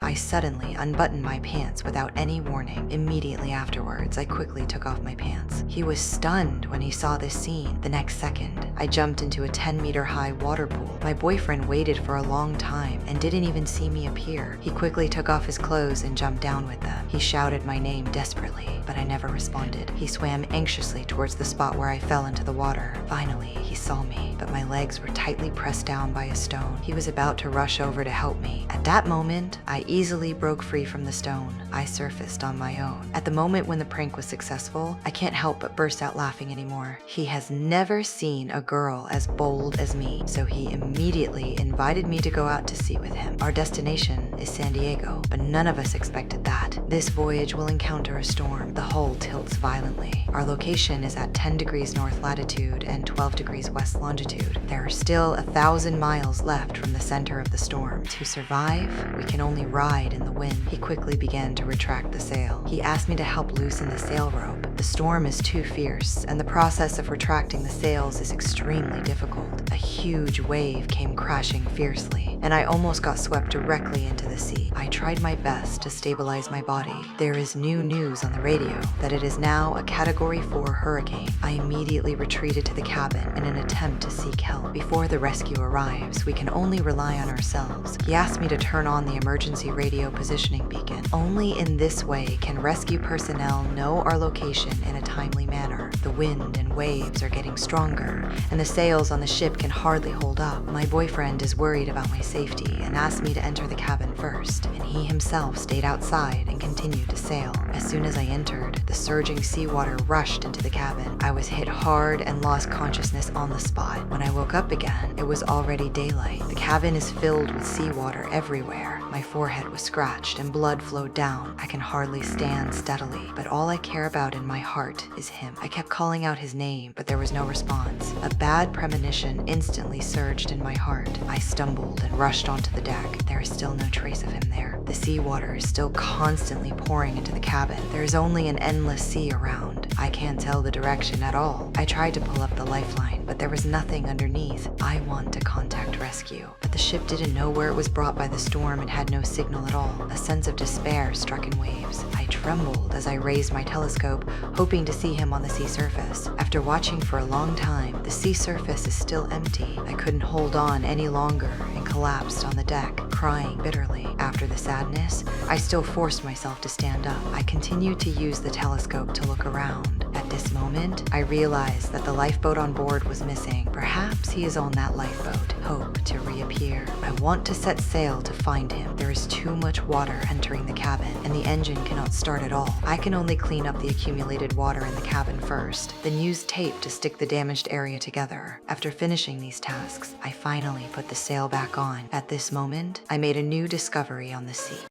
I suddenly unbuttoned my pants without any warning. Immediately afterwards, I quickly took off my pants. He was stunned when he saw this scene. The next second, I jumped into a 10-meter high water pool. My boyfriend waited for a long time and didn't even see me appear. He quickly took off his clothes and jumped down with them. He shouted my name desperately, but I never responded. He swam anxiously towards the spot where I fell into the water. Finally, he saw me, but my legs were tightly pressed down by a stone. He was about to rush over to help me. At that moment, I easily broke free from the stone. I surfaced on my own. At the moment when the prank was successful, I can't help but burst out laughing anymore. He has never seen a girl as bold as me, so he immediately invited me to go out to sea with him. Our destination is San Diego, but none of us expected that. This voyage will encounter a storm. The hull tilts violently. Our location is at 10 degrees north latitude and 12 degrees west longitude. There are still 1,000 miles left from the center of the storm. To survive, we can only ride in the wind. He quickly began to retract the sail. He asked me to help loosen the sail rope. The storm is too fierce, and the process of retracting the sails is extremely difficult. A huge wave came crashing fiercely, and I almost got swept directly into the sea. I tried my best to stabilize my body. There is new news on the radio that it is now a Category 4 hurricane. I immediately retreated to the cabin in an attempt to seek help. Before the rescue arrives, we can only rely on ourselves. He asked me to turn on the emergency radio positioning beacon. Only in this way can rescue personnel know our location in a timely manner. The wind and waves are getting stronger, and the sails on the ship can hardly hold up. My boyfriend is worried about my safety and asked me to enter the cabin first, and he himself stayed outside and continued to sail. As soon as I entered, the surging seawater rushed into the cabin. I was hit hard and lost consciousness on the spot. When I woke up again, it was already daylight. The cabin is filled with seawater everywhere. My forehead was scratched and blood flowed down. I can hardly stand steadily, but all I care about in my heart is him. I kept calling out his name, but there was no response. A bad premonition instantly surged in my heart. I stumbled and rushed onto the deck. There is still no trace of him there. The seawater is still constantly pouring into the cabin. There is only an endless sea around. I can't tell the direction at all. I tried to pull up the lifeline, but there was nothing underneath. I want to contact rescue, but the ship didn't know where it was brought by the storm and had no signal at all. A sense of despair struck in waves. I trembled as I raised my telescope, hoping to see him on the sea surface. After watching for a long time, the sea surface is still empty. I couldn't hold on any longer and collapsed on the deck, crying bitterly. After the sadness, I still forced myself to stand up. I continued to use the telescope to look around. At this moment, I realized that the lifeboat on board was missing. Perhaps he is on that lifeboat. Hope to reappear. I want to set sail to find him. There is too much water entering the cabin, and the engine cannot start at all. I can only clean up the accumulated water in the cabin first, then use tape to stick the damaged area together. After finishing these tasks, I finally put the sail back on. At this moment, I made a new discovery on the sea.